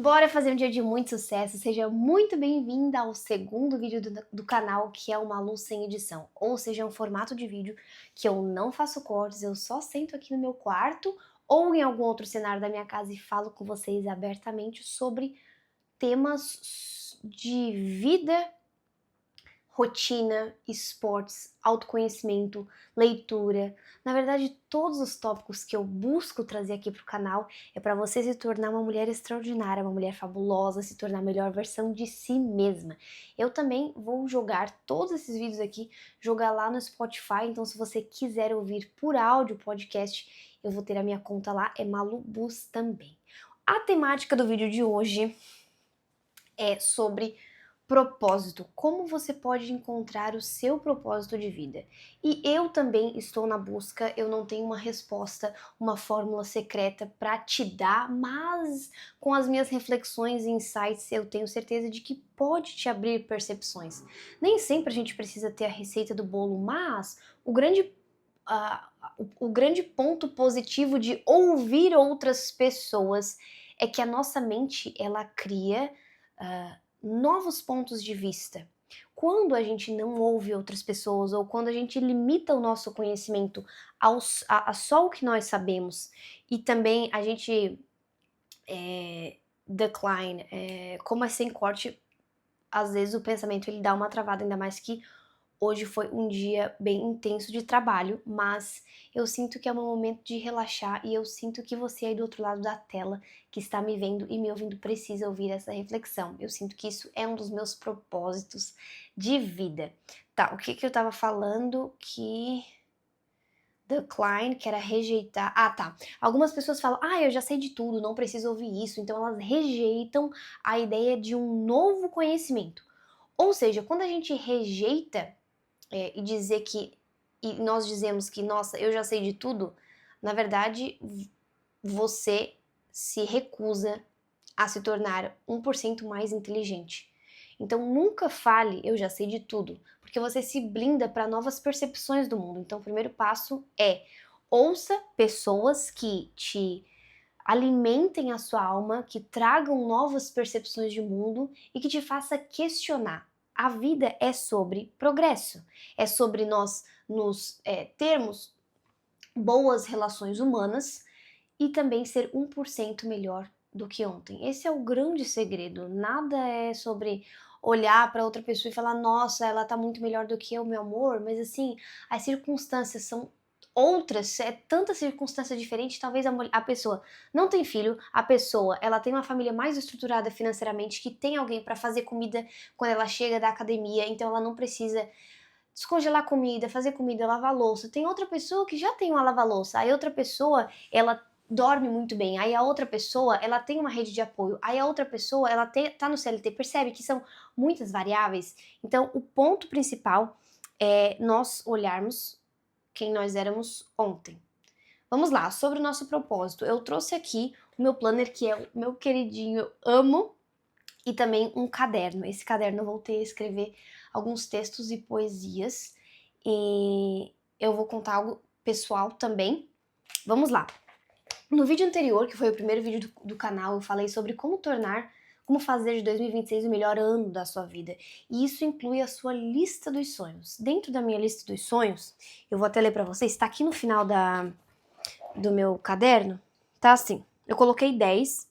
Bora fazer um dia de muito sucesso, seja muito bem-vinda ao segundo vídeo do canal, que é uma luz sem edição, ou seja, é um formato de vídeo que eu não faço cortes, eu só sento aqui no meu quarto ou em algum outro cenário da minha casa e falo com vocês abertamente sobre temas de vida, rotina, esportes, autoconhecimento, leitura. Na verdade, todos os tópicos que eu busco trazer aqui para o canal é para você se tornar uma mulher extraordinária, uma mulher fabulosa, se tornar a melhor versão de si mesma. Eu também vou jogar todos esses vídeos aqui, jogar lá no Spotify, então se você quiser ouvir por áudio podcast, eu vou ter a minha conta lá, é Malubus também. A temática do vídeo de hoje é sobre propósito, como você pode encontrar o seu propósito de vida. E eu também estou na busca, eu não tenho uma resposta, uma fórmula secreta para te dar, mas com as minhas reflexões e insights eu tenho certeza de que pode te abrir percepções. Nem sempre a gente precisa ter a receita do bolo, mas o grande ponto positivo de ouvir outras pessoas é que a nossa mente ela cria novos pontos de vista. Quando a gente não ouve outras pessoas ou quando a gente limita o nosso conhecimento a só o que nós sabemos e também a gente decline, como é sem corte, às vezes o pensamento ele dá uma travada, ainda mais que hoje foi um dia bem intenso de trabalho, mas eu sinto que é um momento de relaxar e eu sinto que você aí do outro lado da tela, que está me vendo e me ouvindo, precisa ouvir essa reflexão. Eu sinto que isso é um dos meus propósitos de vida. Tá, o que eu tava falando que... Decline, que era rejeitar. Ah, tá. Algumas pessoas falam, eu já sei de tudo, não preciso ouvir isso. Então elas rejeitam a ideia de um novo conhecimento. Ou seja, quando a gente rejeita e dizer que e nós dizemos que, nossa, eu já sei de tudo, na verdade, você se recusa a se tornar 1% mais inteligente. Então nunca fale, eu já sei de tudo, porque você se blinda para novas percepções do mundo. Então o primeiro passo é ouça pessoas que te alimentem a sua alma, que tragam novas percepções de mundo e que te faça questionar. A vida é sobre progresso, é sobre nós nos termos boas relações humanas e também ser 1% melhor do que ontem. Esse é o grande segredo. Nada é sobre olhar para outra pessoa e falar, nossa, ela tá muito melhor do que eu, meu amor, mas assim, as circunstâncias são outras, é tanta circunstância diferente, talvez a pessoa não tem filho, a pessoa, ela tem uma família mais estruturada financeiramente, que tem alguém para fazer comida quando ela chega da academia, então ela não precisa descongelar comida, fazer comida, lavar louça. Tem outra pessoa que já tem uma lava-louça, aí outra pessoa, ela dorme muito bem, aí a outra pessoa, ela tem uma rede de apoio, aí a outra pessoa, ela tá no CLT, percebe que são muitas variáveis? Então, o ponto principal é nós olharmos quem nós éramos ontem. Vamos lá, sobre o nosso propósito. Eu trouxe aqui o meu planner, que é o meu queridinho, eu amo, e também um caderno. Esse caderno eu voltei a escrever alguns textos e poesias, e eu vou contar algo pessoal também. Vamos lá. No vídeo anterior, que foi o primeiro vídeo do canal, eu falei sobre como fazer de 2026 o melhor ano da sua vida. E isso inclui a sua lista dos sonhos. Dentro da minha lista dos sonhos, eu vou até ler pra vocês, tá aqui no final do meu caderno, tá assim. Eu coloquei 10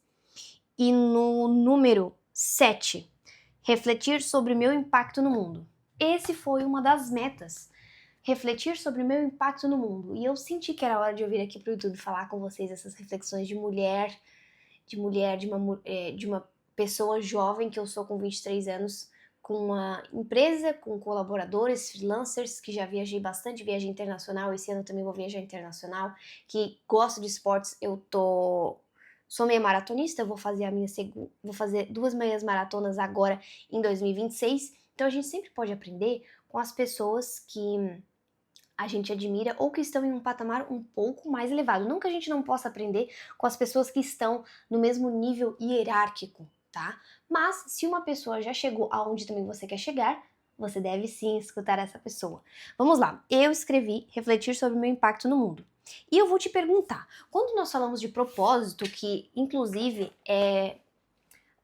e no número 7, refletir sobre o meu impacto no mundo. Esse foi uma das metas, refletir sobre o meu impacto no mundo. E eu senti que era hora de eu vir aqui pro YouTube falar com vocês essas reflexões de mulher, de uma pessoa jovem, que eu sou com 23 anos, com uma empresa, com colaboradores, freelancers, que já viajei bastante, viagem internacional, esse ano também vou viajar internacional, que gosto de esportes, sou meia maratonista, vou fazer 2 meias maratonas agora em 2026, então a gente sempre pode aprender com as pessoas que a gente admira ou que estão em um patamar um pouco mais elevado. Não que a gente não possa aprender com as pessoas que estão no mesmo nível hierárquico, tá? Mas se uma pessoa já chegou aonde também você quer chegar, você deve sim escutar essa pessoa. Vamos lá, eu escrevi refletir sobre o meu impacto no mundo. E eu vou te perguntar, quando nós falamos de propósito, que inclusive é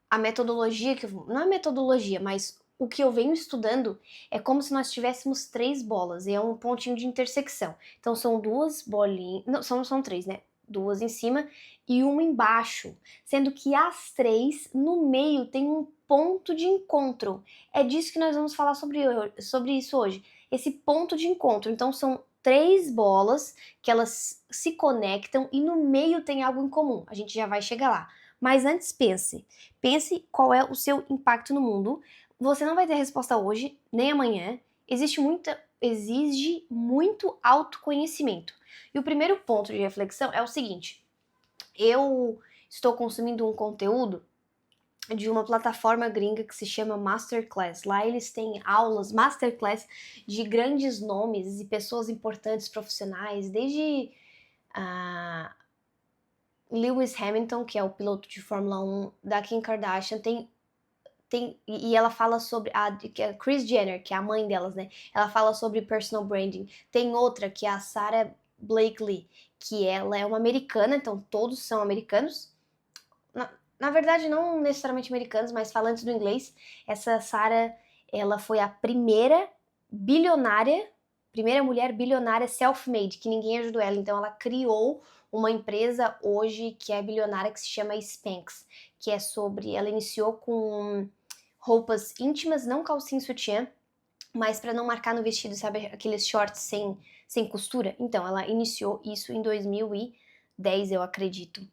a metodologia que eu, não a metodologia, mas o que eu venho estudando é como se nós tivéssemos três bolas e é um pontinho de intersecção. Então são duas bolinhas, não, são três, né? Duas em cima e uma embaixo, sendo que as três no meio tem um ponto de encontro. É disso que nós vamos falar sobre isso hoje. Esse ponto de encontro. Então são três bolas que elas se conectam e no meio tem algo em comum. A gente já vai chegar lá. Mas antes pense qual é o seu impacto no mundo. Você não vai ter resposta hoje, nem amanhã. Exige muito autoconhecimento. E o primeiro ponto de reflexão é o seguinte: eu estou consumindo um conteúdo de uma plataforma gringa que se chama Masterclass. Lá eles têm aulas, masterclass de grandes nomes e pessoas importantes profissionais, desde Lewis Hamilton, que é o piloto de Fórmula 1, da Kim Kardashian, e ela fala sobre a Kris Jenner, que é a mãe delas, né? Ela fala sobre personal branding. Tem outra que é a Sarah Blakely, que ela é uma americana, então todos são americanos. Na verdade, não necessariamente americanos, mas falantes do inglês. Essa Sarah, ela foi a primeira mulher bilionária self-made, que ninguém ajudou ela. Então ela criou uma empresa hoje que é bilionária que se chama Spanx, que é sobre, ela iniciou com roupas íntimas, não calcinha e sutiã, mas para não marcar no vestido, sabe, aqueles shorts sem costura. Então ela iniciou isso em 2010, eu acredito.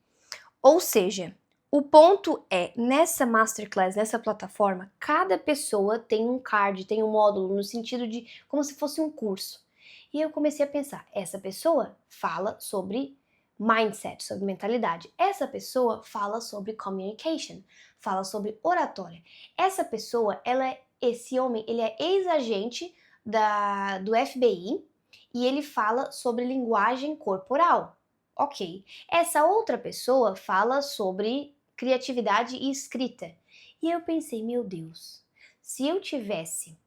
Ou seja, o ponto é, nessa masterclass, nessa plataforma, cada pessoa tem um card, tem um módulo, no sentido de como se fosse um curso. E eu comecei a pensar, essa pessoa fala sobre mindset, sobre mentalidade. Essa pessoa fala sobre communication, fala sobre oratória. Essa pessoa, esse homem, ele é ex-agente do FBI e ele fala sobre linguagem corporal. Ok. Essa outra pessoa fala sobre criatividade e escrita. E eu pensei, meu Deus, se eu tivesse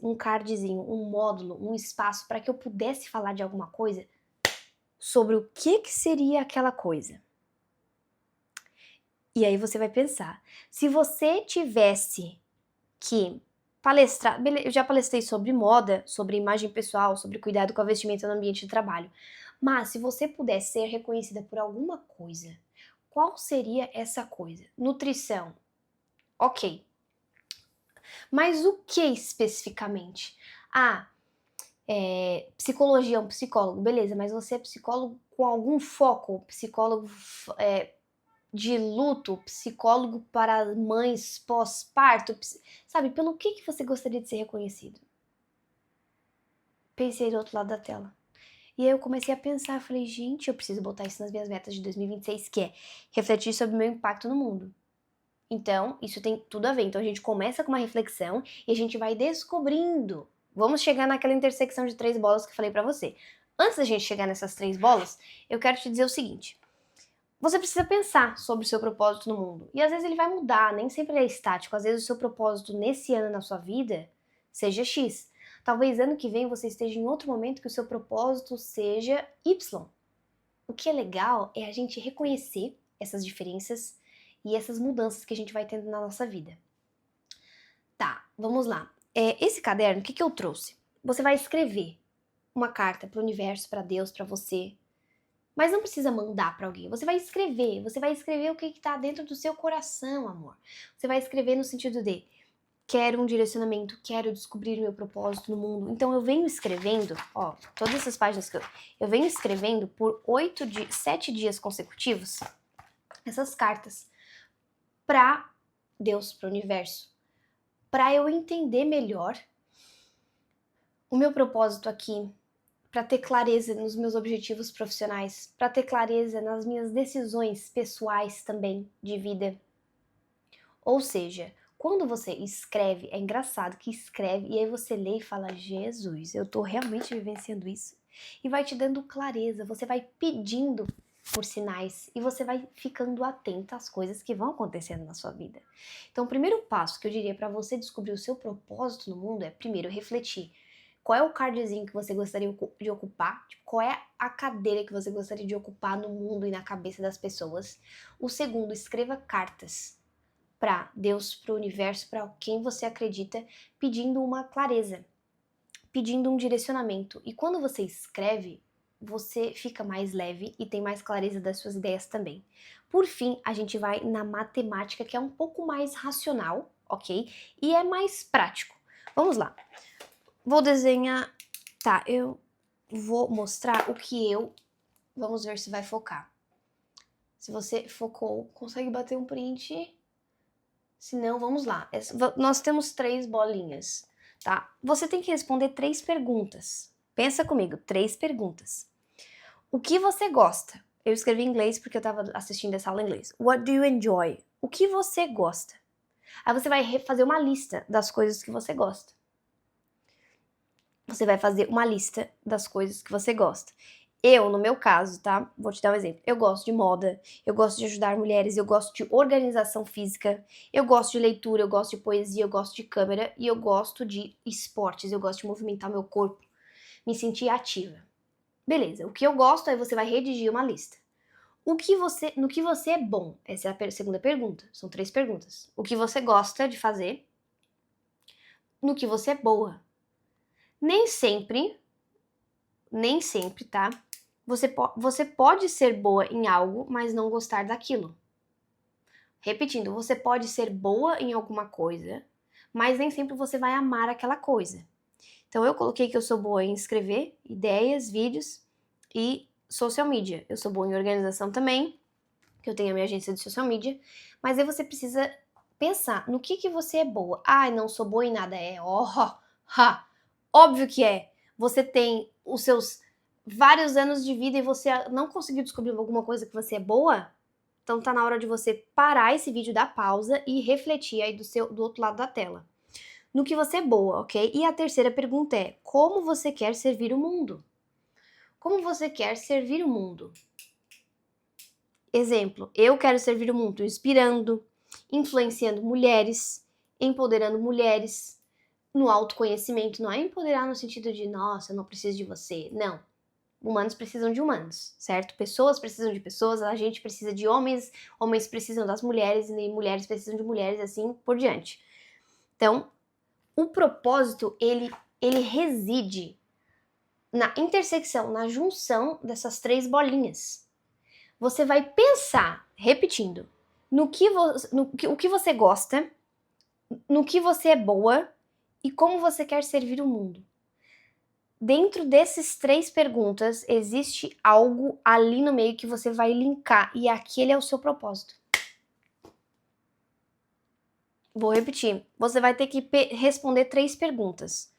um cardzinho, um módulo, um espaço para que eu pudesse falar de alguma coisa, sobre o que seria aquela coisa. E aí você vai pensar, se você tivesse que palestrar, eu já palestrei sobre moda, sobre imagem pessoal, sobre cuidado com a vestimenta no ambiente de trabalho, mas se você pudesse ser reconhecida por alguma coisa, qual seria essa coisa? Nutrição. Ok. Mas o que especificamente? Psicologia, um psicólogo, beleza, mas você é psicólogo com algum foco? Psicólogo de luto, psicólogo para mães pós-parto, sabe, pelo que você gostaria de ser reconhecido? Pensei do outro lado da tela. E aí eu comecei a pensar, eu falei, gente, eu preciso botar isso nas minhas metas de 2026, que é refletir sobre o meu impacto no mundo. Então, isso tem tudo a ver. Então, a gente começa com uma reflexão e a gente vai descobrindo. Vamos chegar naquela intersecção de três bolas que eu falei pra você. Antes da gente chegar nessas três bolas, eu quero te dizer o seguinte. Você precisa pensar sobre o seu propósito no mundo. E às vezes ele vai mudar, nem sempre ele é estático. Às vezes o seu propósito nesse ano na sua vida seja X. Talvez ano que vem você esteja em outro momento que o seu propósito seja Y. O que é legal é a gente reconhecer essas diferenças e essas mudanças que a gente vai tendo na nossa vida. Tá, vamos lá. Esse caderno, o que eu trouxe? Você vai escrever uma carta para o universo, para Deus, para você. Mas não precisa mandar para alguém. Você vai escrever o que está dentro do seu coração, amor. Você vai escrever no sentido de quero um direcionamento, quero descobrir o meu propósito no mundo. Então eu venho escrevendo, ó, todas essas páginas que eu venho escrevendo por 7 dias consecutivos, essas cartas para Deus, para o universo, para eu entender melhor o meu propósito aqui, para ter clareza nos meus objetivos profissionais, para ter clareza nas minhas decisões pessoais também de vida. Ou seja, quando você escreve, é engraçado que escreve e aí você lê e fala, Jesus, eu tô realmente vivenciando isso. E vai te dando clareza, você vai pedindo por sinais e você vai ficando atenta às coisas que vão acontecendo na sua vida. Então, o primeiro passo que eu diria para você descobrir o seu propósito no mundo é, primeiro, refletir. Qual é o cardzinho que você gostaria de ocupar? Tipo, qual é a cadeira que você gostaria de ocupar no mundo e na cabeça das pessoas? O segundo, escreva cartas para Deus, para o universo, para quem você acredita, pedindo uma clareza, pedindo um direcionamento. E quando você escreve, você fica mais leve e tem mais clareza das suas ideias também. Por fim, a gente vai na matemática, que é um pouco mais racional, ok? E é mais prático. Vamos lá. Vou desenhar... Tá, eu vou mostrar o que eu... Vamos ver se vai focar. Se você focou, consegue bater um print? Se não, vamos lá. Nós temos 3 bolinhas, tá? Você tem que responder 3 perguntas. Pensa comigo, 3 perguntas. O que você gosta? Eu escrevi em inglês porque eu tava assistindo essa aula em inglês. What do you enjoy? O que você gosta? Aí você vai fazer uma lista das coisas que você gosta. Você vai fazer uma lista das coisas que você gosta. Eu, no meu caso, tá? Vou te dar um exemplo. Eu gosto de moda, eu gosto de ajudar mulheres, eu gosto de organização física, eu gosto de leitura, eu gosto de poesia, eu gosto de câmera e eu gosto de esportes, eu gosto de movimentar meu corpo, me sentir ativa. Beleza, o que eu gosto, aí você vai redigir uma lista. No que você é bom? Essa é a segunda pergunta. São 3 perguntas. O que você gosta de fazer? No que você é boa? Nem sempre, tá? Você pode ser boa em algo, mas não gostar daquilo. Repetindo, você pode ser boa em alguma coisa, mas nem sempre você vai amar aquela coisa. Então eu coloquei que eu sou boa em escrever ideias, vídeos e social media. Eu sou boa em organização também, que eu tenho a minha agência de social media, mas aí você precisa pensar no que você é boa. Ai, não sou boa em nada. Óbvio que é. Você tem os seus vários anos de vida e você não conseguiu descobrir alguma coisa que você é boa? Então tá na hora de você parar esse vídeo, dar pausa e refletir aí do outro lado da tela. No que você é boa, ok? E a terceira pergunta é: como você quer servir o mundo? Como você quer servir o mundo? Exemplo, eu quero servir o mundo inspirando, influenciando mulheres, empoderando mulheres, no autoconhecimento. Não é empoderar no sentido de, nossa, eu não preciso de você. Não. Humanos precisam de humanos, certo? Pessoas precisam de pessoas, a gente precisa de homens, homens precisam das mulheres, e mulheres precisam de mulheres, assim por diante. Então, o propósito, ele reside na intersecção, na junção dessas 3 bolinhas. Você vai pensar, repetindo, o que você gosta, no que você é boa e como você quer servir o mundo. Dentro desses 3 perguntas, existe algo ali no meio que você vai linkar e aquele é o seu propósito. Vou repetir. Você vai ter que responder 3 perguntas.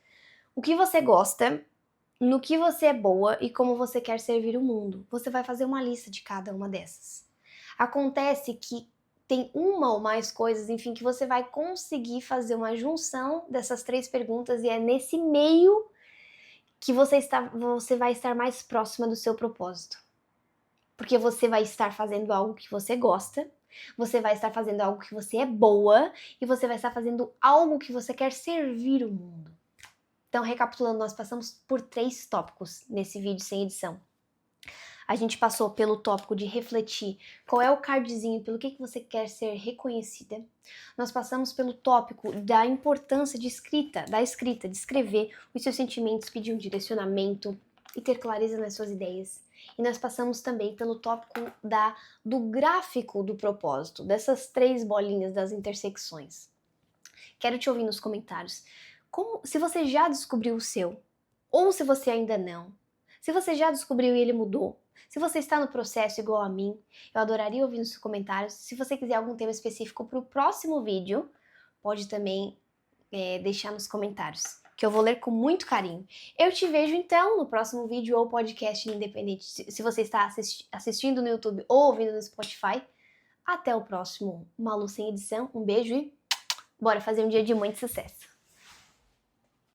O que você gosta, no que você é boa e como você quer servir o mundo. Você vai fazer uma lista de cada uma dessas. Acontece que tem uma ou mais coisas, enfim, que você vai conseguir fazer uma junção dessas 3 perguntas e é nesse meio que você vai estar mais próxima do seu propósito. Porque você vai estar fazendo algo que você gosta, você vai estar fazendo algo que você é boa e você vai estar fazendo algo que você quer servir o mundo. Então, recapitulando, nós passamos por 3 tópicos nesse vídeo sem edição. A gente passou pelo tópico de refletir qual é o cardzinho, pelo que você quer ser reconhecida. Nós passamos pelo tópico da importância de escrita, de escrever os seus sentimentos, pedir um direcionamento e ter clareza nas suas ideias. E nós passamos também pelo tópico do gráfico do propósito, dessas 3 bolinhas das intersecções. Quero te ouvir nos comentários. Se você já descobriu o seu, ou se você ainda não. Se você já descobriu e ele mudou. Se você está no processo igual a mim, eu adoraria ouvir nos comentários. Se você quiser algum tema específico para o próximo vídeo, pode também deixar nos comentários, que eu vou ler com muito carinho. Eu te vejo então no próximo vídeo ou podcast independente, se você está assistindo no YouTube ou ouvindo no Spotify. Até o próximo Malu Sem Edição. Um beijo e bora fazer um dia de muito sucesso!